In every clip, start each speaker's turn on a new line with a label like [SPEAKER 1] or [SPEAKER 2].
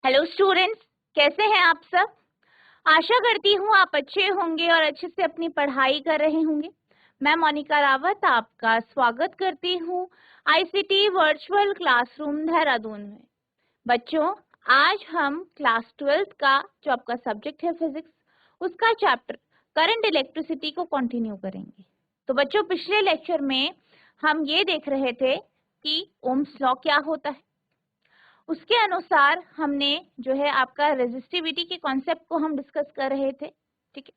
[SPEAKER 1] Hello students, कैसे हैं आप सब। आशा करती हूँ आप अच्छे होंगे और अच्छे से अपनी पढ़ाई कर रहे होंगे। मैं मोनिका रावत आपका स्वागत करती हूँ आईसीटी वर्चुअल क्लासरूम देहरादून में। बच्चों, आज हम क्लास 12th का जो आपका सब्जेक्ट है फिजिक्स, उसका चैप्टर करंट इलेक्ट्रिसिटी को कंटिन्यू करेंगे। तो बच्चों, पिछले लेक्चर में हम ये देख रहे थे कि ओम्स लॉ क्या होता है। उसके अनुसार हमने जो है आपका रेजिस्टिविटी के कॉन्सेप्ट को हम डिस्कस कर रहे थे। ठीक है,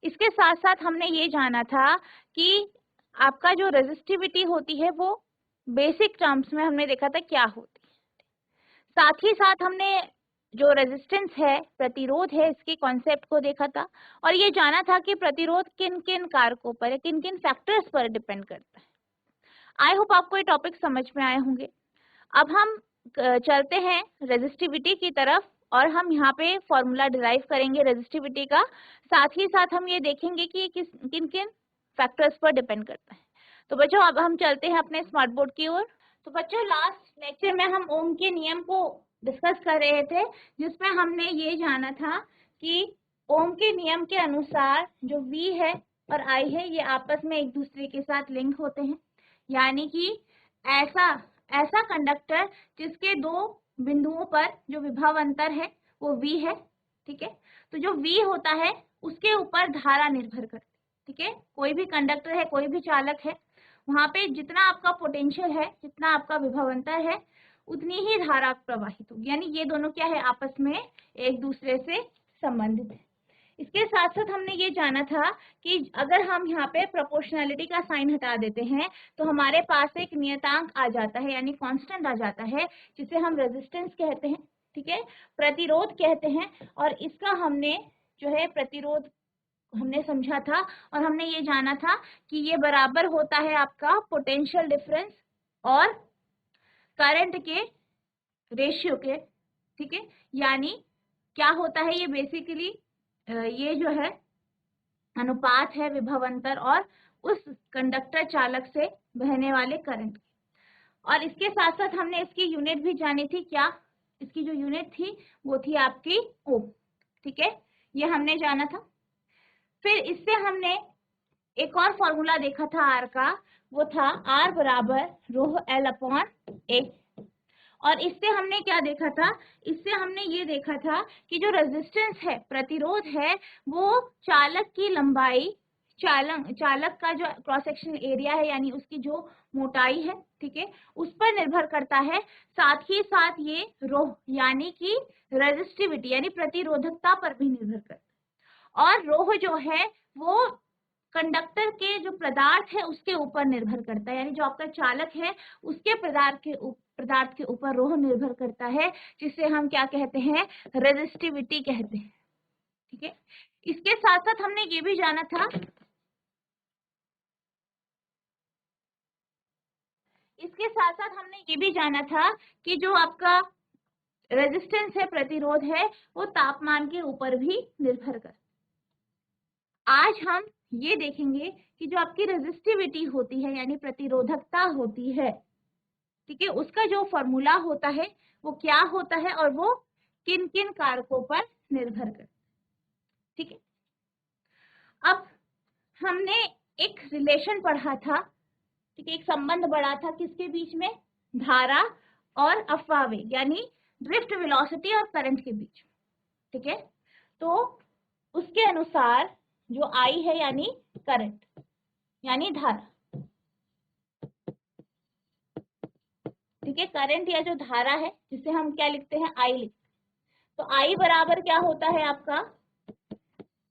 [SPEAKER 1] इसके साथ साथ हमने ये जाना था कि आपका जो रेजिस्टिविटी होती है वो बेसिक टर्म्स में हमने देखा था क्या होती है। साथ ही साथ हमने जो रेजिस्टेंस है, प्रतिरोध है, इसके कॉन्सेप्ट को देखा था और ये जाना था कि प्रतिरोध किन किन कारकों पर, किन किन फैक्टर्स पर डिपेंड करता है। आई होप आपको ये टॉपिक समझ में आए होंगे। अब हम चलते हैं रेजिस्टिविटी की तरफ और हम यहाँ पे फॉर्मूला डिराइव करेंगे रेजिस्टिविटी का। साथ ही साथ हम ये देखेंगे कि किन किन फैक्टर्स पर डिपेंड करता है। तो बच्चों, अब हम चलते हैं अपने स्मार्ट बोर्ड की ओर। तो बच्चों, लास्ट लेक्चर में हम ओम के नियम को डिस्कस कर रहे थे, जिसमें हमने ये जाना था कि ओम के नियम के अनुसार जो V है और I है ये आपस में एक दूसरे के साथ लिंक होते हैं। यानी कि ऐसा कंडक्टर जिसके दो बिंदुओं पर जो विभव अंतर है वो V है। ठीक है, तो जो V होता है उसके ऊपर धारा निर्भर करती है। ठीक है, कोई भी कंडक्टर है, कोई भी चालक है, वहां पे जितना आपका पोटेंशियल है, जितना आपका विभव अंतर है, उतनी ही धारा प्रवाहित होगी। यानी ये दोनों क्या है, आपस में एक दूसरे से संबंधित है। इसके साथ साथ हमने ये जाना था कि अगर हम यहाँ पे प्रोपोर्शनैलिटी का साइन हटा देते हैं तो हमारे पास एक नियतांक आ जाता है, यानी कांस्टेंट आ जाता है, जिसे हम रेजिस्टेंस कहते हैं। ठीक है, प्रतिरोध कहते हैं। और इसका हमने जो है प्रतिरोध हमने समझा था और हमने ये जाना था कि ये बराबर होता है आपका पोटेंशियल डिफरेंस और करंट के रेशियो के। ठीक है, यानी क्या होता है, ये बेसिकली ये जो है अनुपात है विभव अंतर और उस कंडक्टर चालक से बहने वाले करंट की। और इसके साथ साथ हमने इसकी यूनिट भी जानी थी। क्या इसकी जो यूनिट थी वो थी आपकी ओम। ठीक है, ये हमने जाना था। फिर इससे हमने एक और फॉर्मूला देखा था आर का, वो था आर बराबर रो एल अपॉन ए। और इससे हमने क्या देखा था, इससे हमने ये देखा था कि जो रेजिस्टेंस है, प्रतिरोध है, वो चालक की लंबाई, चालक का जो क्रॉस सेक्शनल एरिया है, यानी उसकी जो मोटाई है, ठीक है, उस पर निर्भर करता है। साथ ही साथ ये रो यानी कि रेजिस्टिविटी यानी प्रतिरोधकता पर भी निर्भर करता है। और रोह जो है वो कंडक्टर के जो पदार्थ है उसके ऊपर निर्भर करता है, यानी जो आपका चालक है उसके पदार्थ के ऊपर रोह निर्भर करता है, जिसे हम क्या कहते हैं, रेजिस्टिविटी कहते हैं। ठीक है, इसके साथ साथ हमने ये भी जाना था, कि जो आपका रेजिस्टेंस है, प्रतिरोध है, वो तापमान के ऊपर भी निर्भर करता है। आज हम ये देखेंगे कि जो आपकी रेजिस्टिविटी होती है यानी प्रतिरोधकता होती है, ठीक है, उसका जो फॉर्मूला होता है वो क्या होता है और वो किन किन कारकों पर निर्भर करता है। ठीक है, अब हमने एक रिलेशन पढ़ा था, ठीक है, एक संबंध पढ़ा था किसके बीच में, धारा और अपवाह वेग यानी ड्रिफ्ट वेलोसिटी और करंट के बीच। ठीक है, तो उसके अनुसार जो आई है यानी करंट यानी धारा, ठीक है, करंट या जो धारा है जिसे हम क्या लिखते हैं, आई लिखते हैं। तो आई बराबर क्या होता है आपका,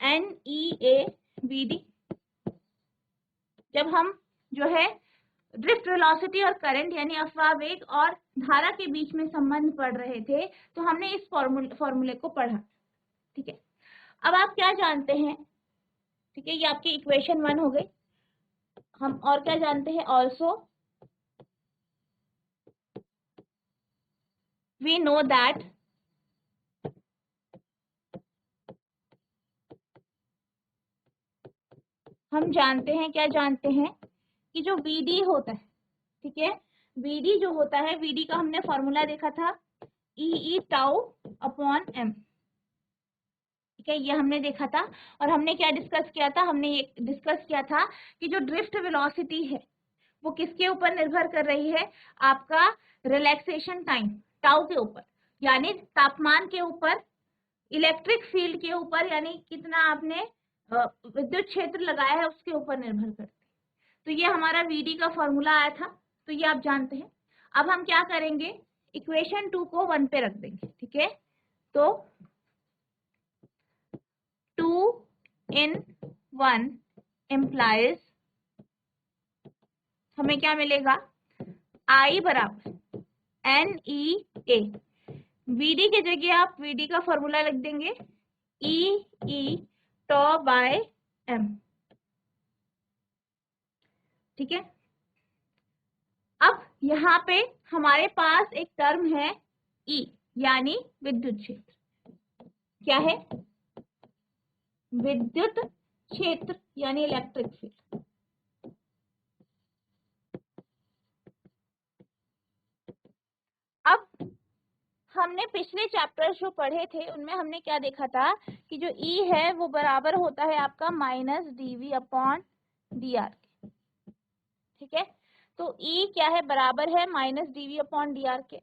[SPEAKER 1] NEAVD। जब हम जो है ड्रिफ्ट वेलोसिटी और करंट यानी अपवाह वेग और धारा के बीच में संबंध पढ़ रहे थे तो हमने इस फॉर्मूले को पढ़ा। ठीक है, अब आप क्या जानते हैं, ठीक है, ये आपकी इक्वेशन 1 हो गई। हम और क्या जानते हैं, ऑल्सो वी नो दैट हम जानते हैं, क्या जानते हैं कि जो VD होता है, ठीक है, VD जो होता है, VD का हमने फॉर्मूला देखा था, ई टाउ अपॉन एम। ठीक है, ये हमने देखा था। और हमने क्या डिस्कस किया था, हमने ये डिस्कस किया था कि जो ड्रिफ्ट वेलोसिटी है वो किसके ऊपर निर्भर कर रही है, आपका रिलैक्सेशन टाइम टाउ के ऊपर, यानी तापमान के ऊपर, इलेक्ट्रिक फील्ड के ऊपर, यानी कितना आपने विद्युत क्षेत्र लगाया है उसके ऊपर निर्भर करते। तो ये हमारा वीडी का फॉर्मूला आया था, तो ये आप जानते हैं। अब हम क्या करेंगे, इक्वेशन 2 को 1 पे रख देंगे। ठीक है, तो 2 in 1 implies, हमें क्या मिलेगा, I बराबर NEA। VD की जगह आप VD का फॉर्मूला लिख देंगे E टॉ बाय M। ठीक है, अब यहाँ पे हमारे पास एक टर्म है E, यानी विद्युत क्षेत्र। क्या है, विद्युत क्षेत्र यानी इलेक्ट्रिक फील्ड। अब हमने पिछले चैप्टर जो पढ़े थे उनमें हमने क्या देखा था कि जो E है वो बराबर होता है आपका माइनस dV अपॉन dr। ठीक है, तो E क्या है, बराबर है माइनस dV अपॉन dr के।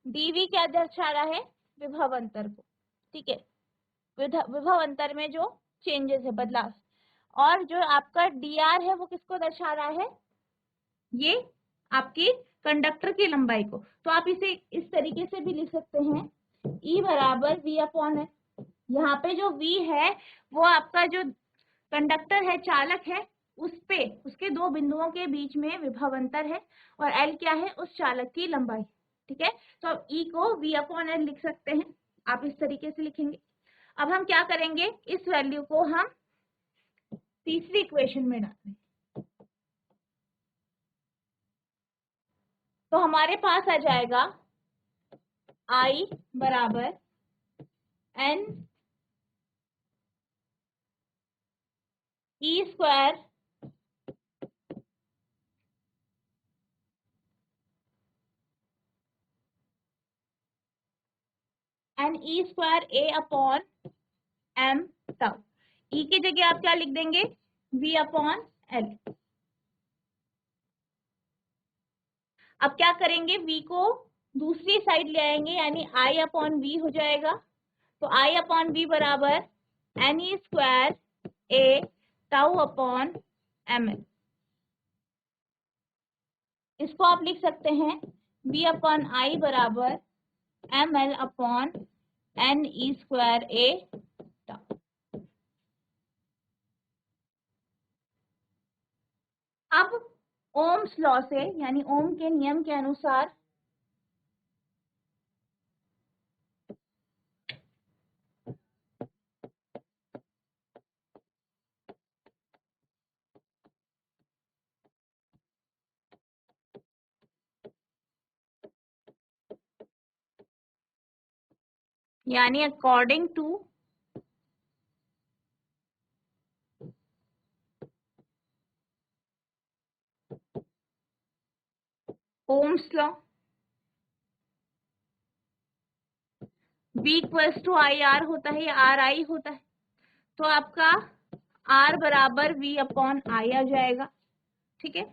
[SPEAKER 1] dV क्या दर्शा रहा है, विभव अंतर को। ठीक है, विभव अंतर में जो चेंजेस है, बदलाव। और जो आपका dr है वो किसको दर्शा रहा है, ये आपकी कंडक्टर की लंबाई को। तो आप इसे इस तरीके से भी लिख सकते हैं, E बराबर V अपॉन है। यहाँ पे जो V है वो आपका जो कंडक्टर है, चालक है, उस पे उसके दो बिंदुओं के बीच में विभव अंतर है, और L क्या है, उस चालक की लंबाई। ठीक है, तो अब E को V अपॉन L लिख सकते हैं, आप इस तरीके से लिखेंगे। अब हम क्या करेंगे, इस वैल्यू को हम तीसरी इक्वेशन में डालेंगे। तो हमारे पास आ जाएगा I बराबर N E square N E square A upon M tau. E की जगह आप क्या लिख देंगे, V अपॉन एल। अब क्या करेंगे, V को दूसरी साइड ले आएंगे, यानी I अपॉन V हो जाएगा। तो I अपॉन V बराबर N E square A tau upon M L. इसको आप लिख सकते हैं V अपॉन I बराबर M L upon N E square A tau. अब ओम्स लॉ से, यानी ओम के नियम के अनुसार, यानी according to Ohm's law, V equals to I R होता है या आर आई होता है। तो आपका R बराबर V अपॉन आई आ जाएगा। ठीक है,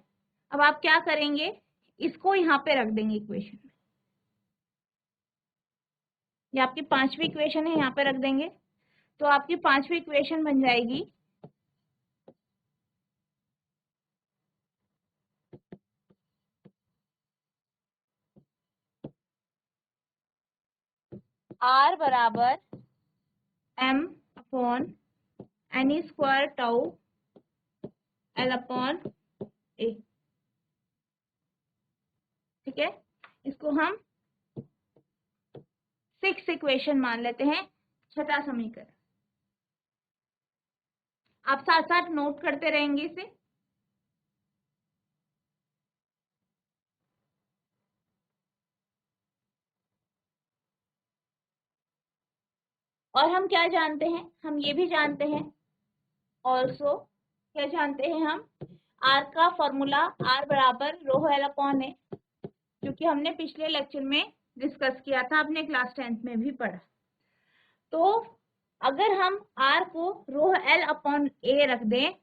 [SPEAKER 1] अब आप क्या करेंगे, इसको यहाँ पे रख देंगे इक्वेशन में। ये आपकी पांचवी इक्वेशन है, यहाँ पे रख देंगे। तो आपकी पांचवी इक्वेशन बन जाएगी R बराबर M upon N E square tau L upon A. ठीक है, इसको हम 6th इक्वेशन मान लेते हैं, छठा समीकरण। आप साथ साथ नोट करते रहेंगे इसे। और हम क्या जानते हैं, हम ये भी जानते हैं ऑल्सो, क्या जानते हैं हम, आर का फॉर्मूला, आर बराबर रो एल अपॉन है, जो कि हमने पिछले लेक्चर में डिस्कस किया था, आपने क्लास 10th में भी पढ़ा। तो अगर हम r को रो l अपॉन a रख दें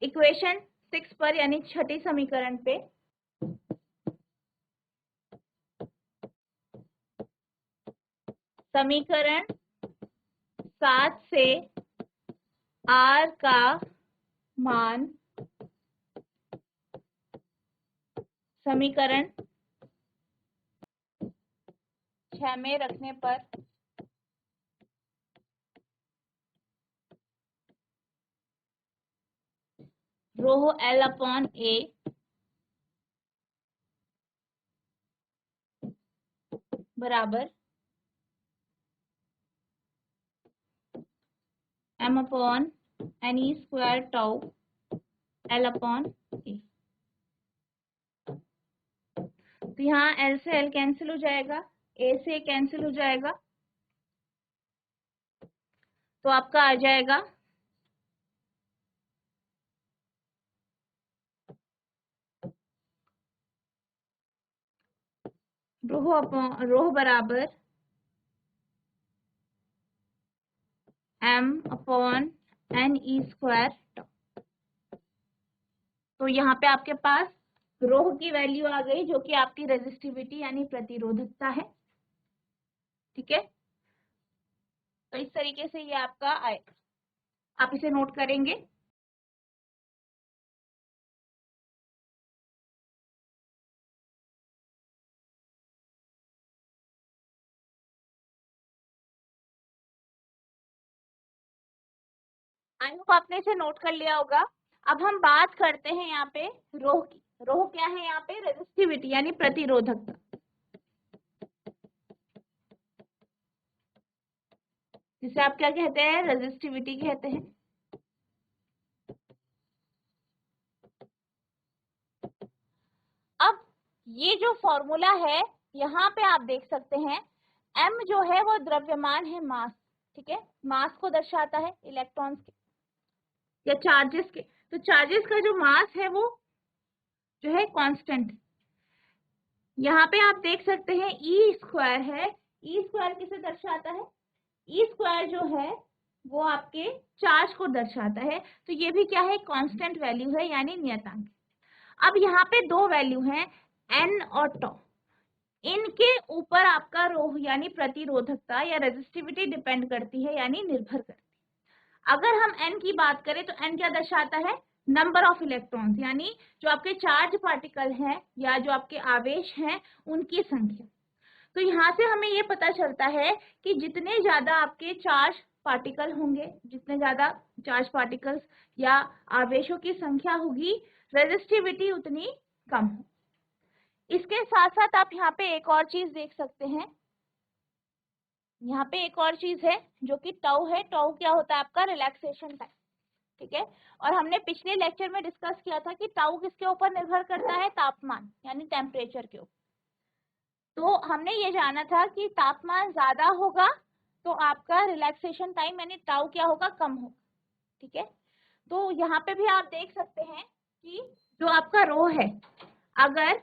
[SPEAKER 1] इक्वेशन 6 पर, यानी छठी समीकरण पे, समीकरण 7 से r का मान समीकरण 6 में रखने पर रो l अपॉन a बराबर m upon n e square tau l upon a। तो यहाँ l से l कैंसिल हो जाएगा, a से कैंसिल हो जाएगा, तो आपका आ जाएगा रो बराबर m upon n e square. तो यहाँ पे आपके पास रो की वैल्यू आ गई जो कि आपकी रेजिस्टिविटी यानी प्रतिरोधकता है। ठीक है, तो इस तरीके से ये आपका आएगा, आप इसे नोट करेंगे। आई होप आपने इसे नोट कर लिया होगा। अब हम बात करते हैं यहाँ पे रो की। रो क्या है यहाँ पे? रेजिस्टिविटी यानी प्रतिरोधकता। जिसे आप क्या कहते हैं? रेजिस्टिविटी कहते हैं। अब ये जो फॉर्मूला है यहाँ पे आप देख सकते हैं, m जो है वो द्रव्यमान है, मास। ठीक है, मास को दर्शाता है इलेक्ट्रॉन्स के या चार्जेस के। तो चार्जेस का जो मास है वो जो है कांस्टेंट है। यहाँ पे आप देख सकते हैं ई स्क्वायर है। ई स्क्वायर किसे दर्शाता है? ई स्क्वायर जो है वो आपके चार्ज को दर्शाता है। तो ये भी क्या है? कांस्टेंट वैल्यू है यानी नियतांक। अब यहाँ पे दो वैल्यू हैं, एन और टॉ। इनके ऊपर आपका रो यानी प्रतिरोधकता या रेजिस्टिविटी डिपेंड करती है यानी निर्भर करती है। अगर हम n की बात करें तो n क्या दर्शाता है? नंबर ऑफ इलेक्ट्रॉन्स, यानी जो आपके चार्ज पार्टिकल हैं या जो आपके आवेश हैं उनकी संख्या। तो यहाँ से हमें ये पता चलता है कि जितने ज्यादा आपके चार्ज पार्टिकल होंगे, जितने ज्यादा चार्ज पार्टिकल्स या आवेशों की संख्या होगी, रेजिस्टिविटी उतनी कम हो। इसके साथ साथ आप यहाँ पे एक और चीज देख सकते हैं। यहाँ पे एक और चीज है जो कि टाउ है। टाउ क्या होता है? आपका रिलैक्सेशन टाइम। ठीक है, और हमने पिछले लेक्चर में डिस्कस किया था कि टाउ किसके ऊपर निर्भर करता है? तापमान यानी टेम्परेचर के ऊपर। तो हमने ये जाना था कि तापमान ज्यादा होगा तो आपका रिलैक्सेशन टाइम यानी टाउ क्या होगा? कम होगा। ठीक है, तो यहाँ पे भी आप देख सकते हैं कि जो आपका रो है, अगर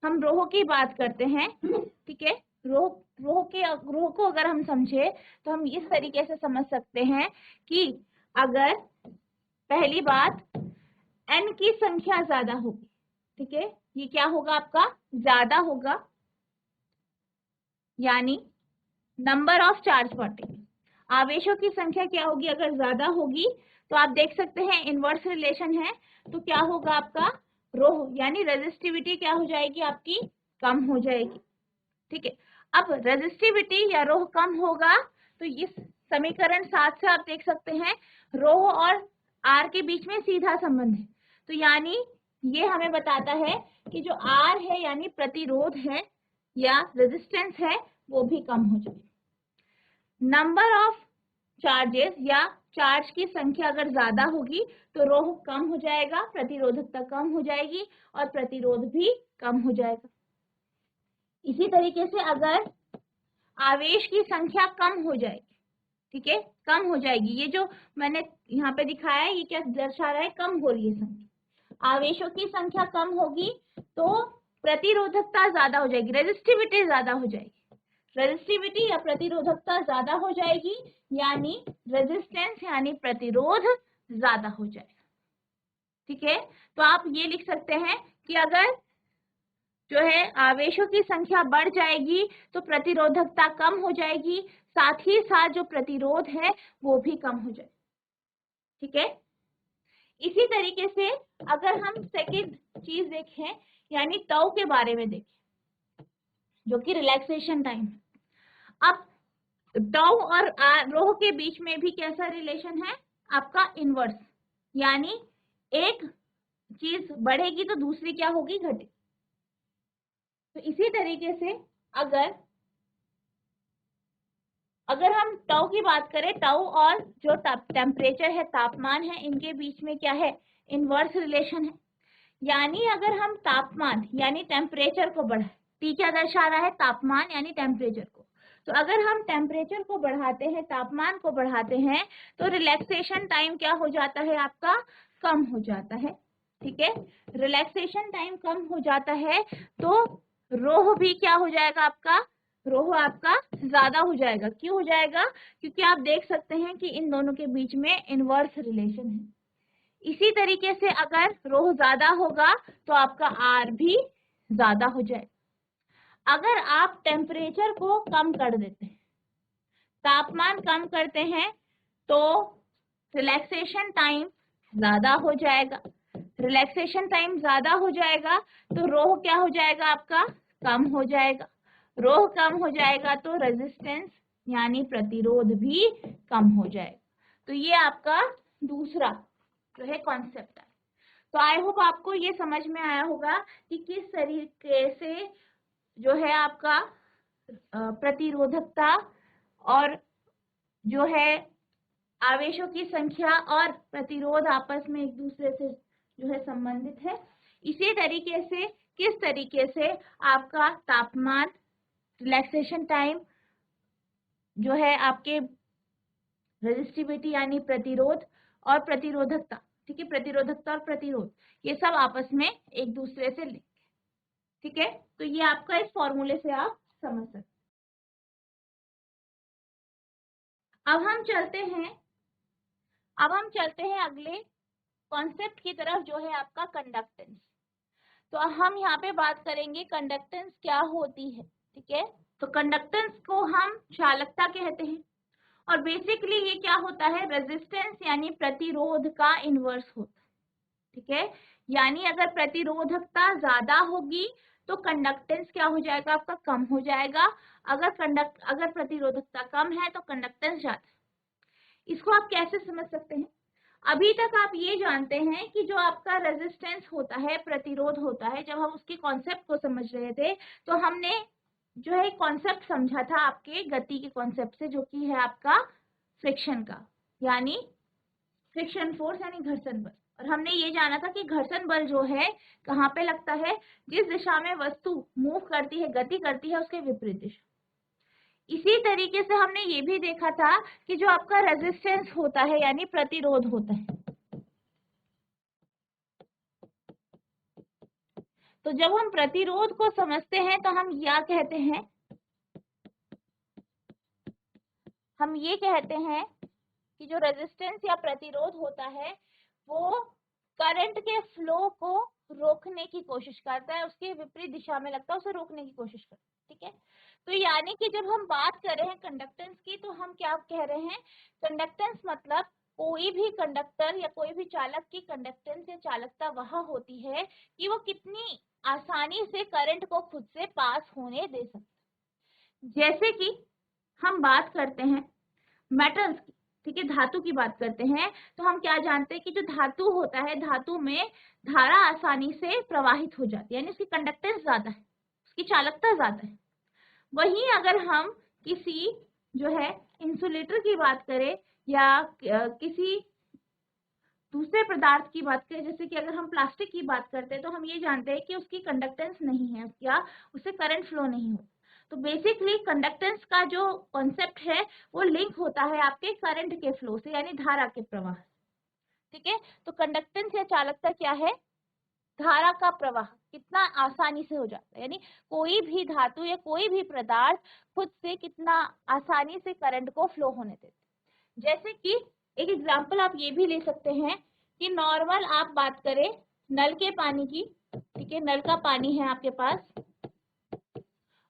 [SPEAKER 1] हम रो की बात करते हैं, ठीक है, रो को अगर हम समझे तो हम इस तरीके से समझ सकते हैं कि अगर पहली बात n की संख्या ज्यादा होगी, ठीक है, ये क्या होगा? आपका ज्यादा होगा, यानी नंबर ऑफ चार्ज पार्टिकल, आवेशों की संख्या क्या होगी? अगर ज्यादा होगी तो आप देख सकते हैं इनवर्स रिलेशन है। तो क्या होगा? आपका रो यानी रेजिस्टिविटी क्या हो जाएगी? आपकी कम हो जाएगी। ठीक है, अब रेजिस्टिविटी या रो कम होगा तो इस समीकरण 7 से आप देख सकते हैं रो और आर के बीच में सीधा संबंध है। तो यानी ये हमें बताता है कि जो आर है यानी प्रतिरोध है या रेजिस्टेंस है वो भी कम हो जाएगा। नंबर ऑफ चार्जेस या चार्ज की संख्या अगर ज्यादा होगी तो रो कम हो जाएगा, प्रतिरोधकता कम हो जाएगी और प्रतिरोध भी कम हो जाएगा। इसी तरीके से अगर आवेश की संख्या कम हो जाएगी, ठीक है, कम हो जाएगी, ये जो मैंने यहाँ पे दिखाया है ये क्या दर्शा रहा है? कम हो रही है संख्या। आवेशों की संख्या कम होगी तो प्रतिरोधकता ज्यादा हो जाएगी, रेजिस्टिविटी ज्यादा हो जाएगी, रेजिस्टिविटी या प्रतिरोधकता ज्यादा हो जाएगी, यानी रेजिस्टेंस यानी प्रतिरोध ज्यादा हो जाएगा। ठीक है, तो आप ये लिख सकते हैं कि अगर जो है आवेशों की संख्या बढ़ जाएगी तो प्रतिरोधकता कम हो जाएगी, साथ ही साथ जो प्रतिरोध है वो भी कम हो जाएगा। ठीक है, इसी तरीके से अगर हम सेकंड चीज देखें यानी टाउ के बारे में देखें, जो कि रिलैक्सेशन टाइम है। अब टाउ और रोह के बीच में भी कैसा रिलेशन है आपका, इनवर्स, यानी एक चीज बढ़ेगी तो दूसरी क्या होगी, घटेगी। तो इसी तरीके से अगर हम टाउ की बात करें, टाउ और जो टेम्परेचर है, तापमान है, इनके बीच में क्या है, इनवर्स रिलेशन है। यानी अगर हम तापमान यानी टेम्परेचर को बढ़ाएं, टी क्या दर्शा रहा है, तापमान यानी टेम्परेचर को, तो अगर हम टेम्परेचर को बढ़ाते हैं, तापमान को बढ़ाते हैं, तो रिलैक्सेशन टाइम क्या हो जाता है आपका, कम हो जाता है। ठीक है, रिलैक्सेशन टाइम कम हो जाता है तो रोह भी क्या हो जाएगा आपका, रोह आपका ज्यादा हो जाएगा। क्यों हो जाएगा, क्योंकि आप देख सकते हैं कि इन दोनों के बीच में इनवर्स रिलेशन है। इसी तरीके से अगर रोह ज्यादा होगा तो आपका आर भी ज्यादा हो जाएगा। अगर आप टेम्परेचर को कम कर देते हैं, तापमान कम करते हैं, तो रिलैक्सेशन टाइम ज्यादा हो जाएगा। रिलैक्सेशन टाइम ज्यादा हो जाएगा तो रोह क्या हो जाएगा आपका, कम हो जाएगा। रोह कम हो जाएगा तो रेजिस्टेंस यानी प्रतिरोध भी कम हो जाएगा। तो ये आपका दूसरा जो है कॉन्सेप्ट है। तो आई होप आपको ये समझ में आया होगा कि किस तरीके से जो है आपका प्रतिरोधकता और जो है आवेशों की संख्या और प्रतिरोध आपस में एक दूसरे से जो है संबंधित है। इसी तरीके से किस तरीके से आपका तापमान, रिलैक्सेशन टाइम, जो है आपके रेजिस्टिविटी यानी प्रतिरोध और प्रतिरोधकता, ठीक है, प्रतिरोधकता और प्रतिरोध, ये सब आपस में एक दूसरे से लिंक है। ठीक है, तो ये आपका इस फॉर्मूले से आप समझ सकते हैं। अब हम चलते हैं अगले कॉन्सेप्ट की तरफ, जो है आपका कंडक्टेंस। तो हम यहाँ पे बात करेंगे कंडक्टेंस क्या होती है। ठीक है, तो कंडक्टेंस को हम चालकता कहते हैं और बेसिकली ये क्या होता है, रेजिस्टेंस यानी प्रतिरोध का इनवर्स होता है। ठीक है, यानी अगर प्रतिरोधकता ज्यादा होगी तो कंडक्टेंस क्या हो जाएगा आपका, कम हो जाएगा। अगर प्रतिरोधकता कम है तो कंडक्टेंस ज्यादा। इसको आप कैसे समझ सकते हैं, अभी तक आप ये जानते हैं कि जो आपका रेजिस्टेंस होता है, प्रतिरोध होता है, जब हम उसके कॉन्सेप्ट को समझ रहे थे तो हमने जो है कॉन्सेप्ट समझा था आपके गति के कॉन्सेप्ट से, जो कि है आपका फ्रिक्शन का, यानी फ्रिक्शन फोर्स यानी घर्षण बल। और हमने ये जाना था कि घर्षण बल जो है कहाँ पे लगता है, जिस दिशा में वस्तु मूव करती है, गति करती है, उसके विपरीत दिशा। इसी तरीके से हमने ये भी देखा था कि जो आपका रेजिस्टेंस होता है यानी प्रतिरोध होता है, तो जब हम प्रतिरोध को समझते हैं तो हम ये कहते हैं कि जो रेजिस्टेंस या प्रतिरोध होता है वो करंट के फ्लो को रोकने की कोशिश करता है, उसके विपरीत दिशा में लगता है, उसे रोकने की कोशिश करता है। ठीक है, तो यानी कि जब हम बात कर रहे हैं कंडक्टेंस की तो हम क्या कह रहे हैं, कंडक्टेंस मतलब कोई भी कंडक्टर या कोई भी चालक की कंडक्टेंस या चालकता वह होती है कि वो कितनी आसानी से करंट को खुद से पास होने दे सकता। जैसे कि हम बात करते हैं मेटल्स की, ठीक है, धातु की बात करते हैं, तो हम क्या जानते हैं कि जो धातु होता है, धातु में धारा आसानी से प्रवाहित हो जाती है, यानी उसकी कंडक्टेंस ज्यादा है, उसकी चालकता ज्यादा है। वहीं अगर हम किसी जो है इंसुलेटर की बात करें या किसी दूसरे पदार्थ की बात करें, जैसे कि अगर हम प्लास्टिक की बात करते हैं, तो हम ये जानते हैं कि उसकी कंडक्टेंस नहीं है या उससे करंट फ्लो नहीं हो। तो बेसिकली कंडक्टेंस का जो कॉन्सेप्ट है वो लिंक होता है आपके करंट के फ्लो से, यानी धारा के प्रवाह। ठीक है, तो कंडक्टेंस या चालकता क्या है, धारा का प्रवाह, कितना आसानी से हो जाता है, यानी कोई भी धातु या कोई भी पदार्थ खुद से कितना आसानी से करंट को फ्लो होने देते हैं। जैसे कि एक एग्जांपल आप ये भी ले सकते हैं कि नॉर्मल आप बात करें नल के पानी की, ठीक है, नल का पानी है आपके पास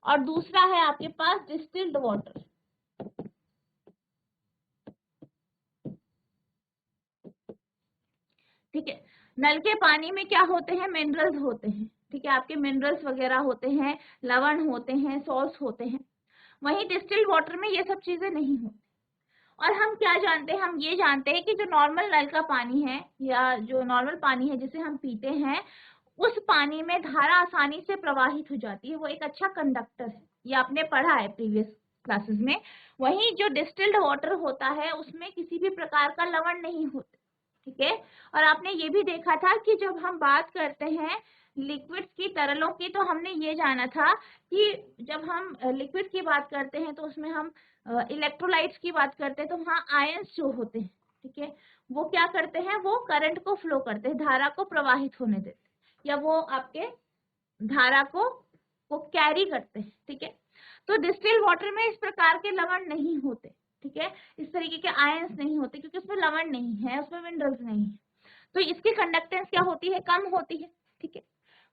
[SPEAKER 1] और दूसरा है आपके पास डिस्टिल्ड वाटर। ठीक है, नल के पानी में क्या होते हैं, मिनरल्स होते हैं, ठीक है, आपके मिनरल्स वगैरह होते हैं, लवण होते हैं, सॉल्ट्स होते हैं। वहीं डिस्टिल्ड वाटर में ये सब चीजें नहीं होती। और हम क्या जानते हैं, हम ये जानते हैं कि जो नॉर्मल नल का पानी है या जो नॉर्मल पानी है जिसे हम पीते हैं, उस पानी में धारा आसानी से प्रवाहित हो जाती है, वो एक अच्छा कंडक्टर है, ये आपने पढ़ा है प्रीवियस क्लासेस में। वहीं जो डिस्टिल्ड वाटर होता है उसमें किसी भी प्रकार का लवण नहीं होता, ठीक है। और आपने ये भी देखा था कि जब हम बात करते हैं लिक्विड्स की, तरलों की, तो हमने ये जाना था कि जब हम लिक्विड की बात करते हैं तो उसमें हम इलेक्ट्रोलाइट्स की बात करते हैं तो वहाँ आयंस जो होते हैं, ठीक है, वो क्या करते हैं, वो करंट को फ्लो करते हैं, धारा को प्रवाहित होने देते हैं, या वो आपके धारा को वो कैरी करते हैं, ठीक है। तो डिस्टिल्ड वाटर में इस प्रकार के लवण नहीं होते, ठीक है, इस तरीके के आयंस नहीं होते क्योंकि उसमें लवण नहीं है, उसमें मिनरल्स नहीं है, तो इसकी कंडक्टेंस क्या होती है, कम होती है, ठीक है।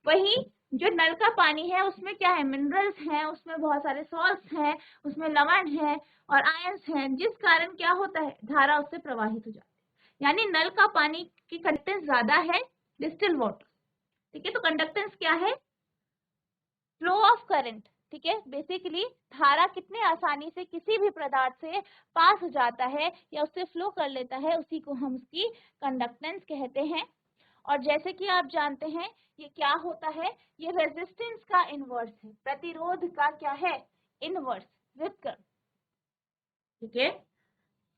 [SPEAKER 1] वही जो नल का पानी है उसमें क्या है, मिनरल्स हैं, उसमें बहुत सारे सॉल्ट्स हैं, उसमें लवण है और आयंस हैं, जिस कारण क्या होता है, धारा उससे प्रवाहित हो जाती है। यानी नल का पानी की कंडक्टेंस ज्यादा है डिस्टिल्ड वाटर, ठीक है। तो कंडक्टेंस क्या है, फ्लो ऑफ करंट, ठीक है, बेसिकली धारा कितने आसानी से किसी भी पदार्थ से पास हो जाता है या उससे फ्लो कर लेता है, उसी को हम उसकी कंडक्टेंस कहते हैं। और जैसे कि आप जानते हैं ये क्या होता है, ये रेजिस्टेंस का इनवर्स है, प्रतिरोध का क्या है, इनवर्स, व्युत्क्रम, ठीक है।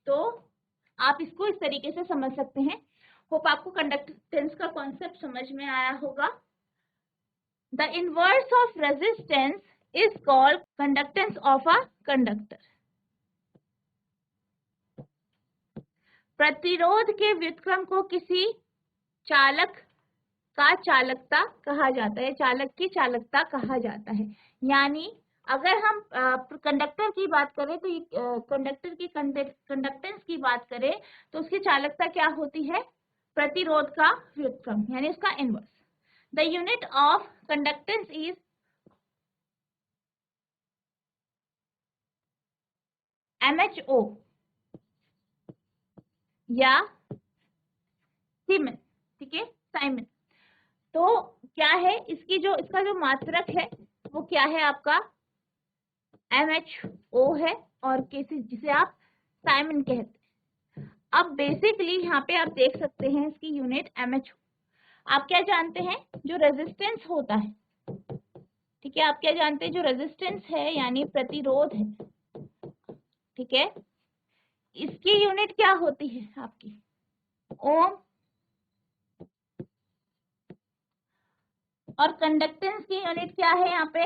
[SPEAKER 1] तो आप इसको इस तरीके से समझ सकते हैं। होप आपको कंडक्टेंस का कॉन्सेप्ट समझ में आया होगा। The inverse of resistance is called conductance of a conductor. प्रतिरोध के व्युत्क्रम को किसी चालक का चालकता कहा जाता है, चालक की चालकता कहा जाता है। यानी अगर हम कंडक्टर की बात करें तो कंडक्टर की कंडक्टेंस की बात करें तो उसकी चालकता क्या होती है, प्रतिरोध का व्युत्क्रम, यानी उसका inverse. The unit of conductance is MHO या सीमेन, ठीक है, साइमन। तो क्या है इसका जो मात्रक है वो क्या है आपका MHO है और जिसे आप साइमन कहते हैं। अब बेसिकली यहाँ पे आप देख सकते हैं इसकी यूनिट MHO। आप क्या जानते हैं, जो रेजिस्टेंस होता है, ठीक है, आप क्या जानते हैं, जो रेजिस्टेंस है यानी प्रतिरोध है, ठीक है, इसकी यूनिट क्या होती है आपकी, ओम। और कंडक्टेंस की यूनिट क्या है यहाँ पे,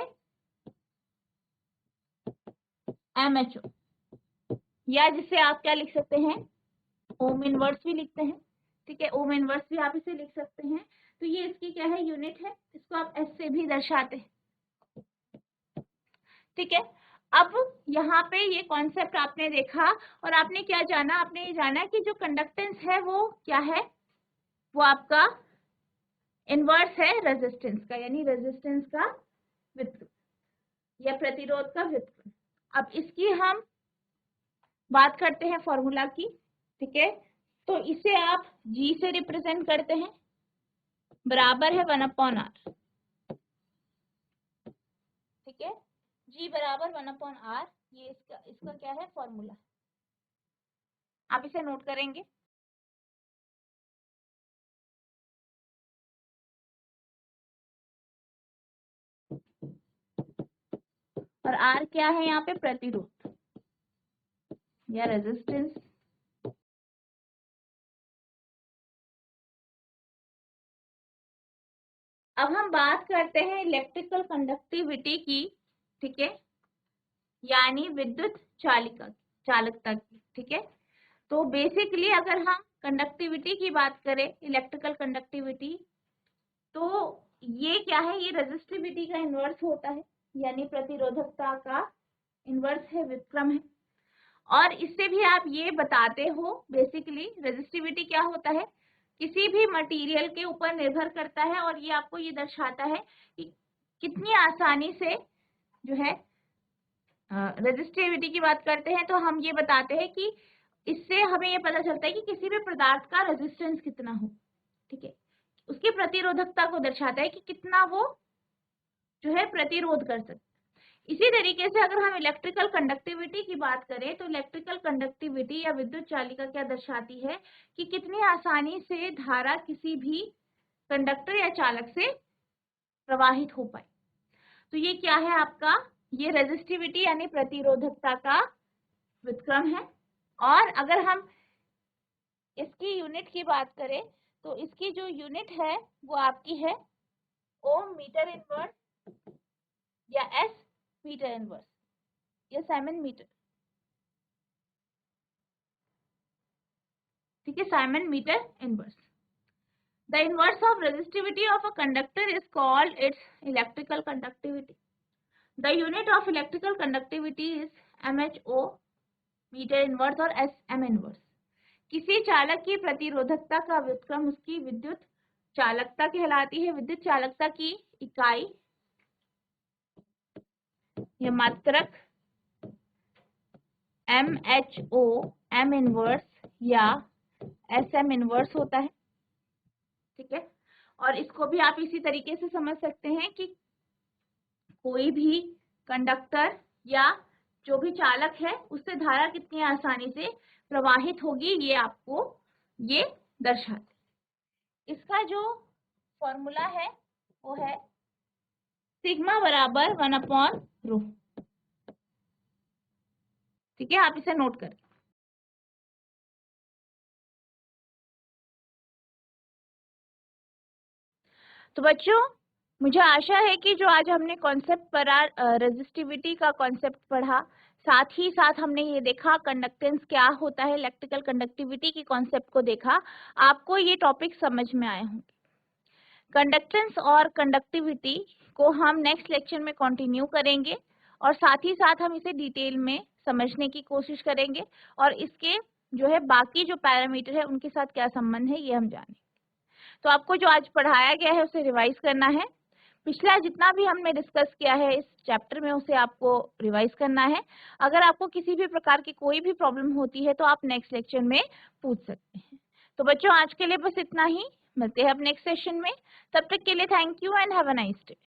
[SPEAKER 1] MHO, या जिसे आप क्या लिख सकते हैं, ओम इनवर्स भी लिखते हैं, ठीक है, ओम इनवर्स भी आप इसे लिख सकते हैं। तो ये इसकी क्या है, यूनिट है, इसको आप एस से भी दर्शाते हैं, ठीक है। अब यहाँ पे ये कॉन्सेप्ट आपने देखा और आपने क्या जाना, आपने ये जाना कि जो कंडक्टेंस है वो क्या है, वो आपका इनवर्स है रेजिस्टेंस का, यानी रेजिस्टेंस का व्युत्क्रम या प्रतिरोध का व्युत्क्रम। अब इसकी हम बात करते हैं फॉर्मूला की, ठीक है। तो इसे आप G से रिप्रेजेंट करते हैं, बराबर है 1/r, ठीक है, G बराबर 1/r, ये इसका क्या है फॉर्मूला, आप इसे नोट करेंगे। और R क्या है यहाँ पे, प्रतिरोध या रेजिस्टेंस। अब हम बात करते हैं इलेक्ट्रिकल कंडक्टिविटी की, ठीक है, यानी विद्युत चालकता की, ठीक है। तो बेसिकली अगर हम कंडक्टिविटी की बात करें, इलेक्ट्रिकल कंडक्टिविटी, तो ये क्या है, ये रेजिस्टिविटी का इन्वर्स होता है, यानी प्रतिरोधकता का इन्वर्स है, व्युत्क्रम है। और इससे भी आप ये बताते हो, बेसिकली रेजिस्टिविटी क्या होता है, किसी भी मटेरियल के ऊपर निर्भर करता है, और ये आपको ये दर्शाता है कि कितनी आसानी से जो है रेजिस्टिविटी की बात करते हैं तो हम ये बताते हैं कि इससे हमें ये पता चलता है कि किसी भी पदार्थ का रेजिस्टेंस कितना हो, ठीक है, उसकी प्रतिरोधकता को दर्शाता है कि कितना वो जो है प्रतिरोध कर सकता है। इसी तरीके से अगर हम इलेक्ट्रिकल कंडक्टिविटी की बात करें तो इलेक्ट्रिकल कंडक्टिविटी या विद्युत चालिका क्या दर्शाती है कि कितनी आसानी से धारा किसी भी कंडक्टर या चालक से प्रवाहित हो पाए। तो ये क्या है आपका, ये रेजिस्टिविटी यानी प्रतिरोधकता का व्युत्क्रम है। और अगर हम इसकी यूनिट की बात करें तो इसकी जो यूनिट है वो आपकी है ओम मीटर इनवर्स या एस मीटर इनवर्स या साइमन मीटर, ठीक है, siemens metre inverse. The inverse of resistivity of a conductor is called its electrical conductivity. The unit of electrical conductivity is MHO metre inverse और SM inverse. किसी चालक की प्रतिरोधकता का व्युत्क्रम उसकी विद्युत चालकता कहलाती है। विद्युत चालकता की इकाई या मात्रक MHO M इनवर्स या SM इनवर्स होता है, ठीक है। और इसको भी आप इसी तरीके से समझ सकते हैं कि कोई भी कंडक्टर या जो भी चालक है उससे धारा कितनी आसानी से प्रवाहित होगी, ये आपको ये दर्शाते। इसका जो फॉर्मूला है वो है सिग्मा बराबर 1/रो, ठीक है, आप इसे नोट करें। तो बच्चों मुझे आशा है कि जो आज हमने कॉन्सेप्ट पढ़ा, रेजिस्टिविटी का कॉन्सेप्ट पढ़ा, साथ ही साथ हमने ये देखा कंडक्टेंस क्या होता है, इलेक्ट्रिकल कंडक्टिविटी की कॉन्सेप्ट को देखा, आपको ये टॉपिक समझ में आए होंगे। कंडक्टेंस और कंडक्टिविटी को हम नेक्स्ट लेक्चर में कंटिन्यू करेंगे और साथ ही साथ हम इसे डिटेल में समझने की कोशिश करेंगे और इसके जो है बाकी जो पैरामीटर है उनके साथ क्या संबंध है ये हम जानें। तो आपको जो आज पढ़ाया गया है उसे रिवाइज करना है। पिछला जितना भी हमने डिस्कस किया है इस चैप्टर में उसे आपको रिवाइज करना है। अगर आपको किसी भी प्रकार की कोई भी प्रॉब्लम होती है तो आप नेक्स्ट लेक्चर में पूछ सकते हैं। तो बच्चों आज के लिए बस इतना ही, मिलते हैं अब नेक्स्ट सेशन में। तब तक के लिए thank you and have a nice day.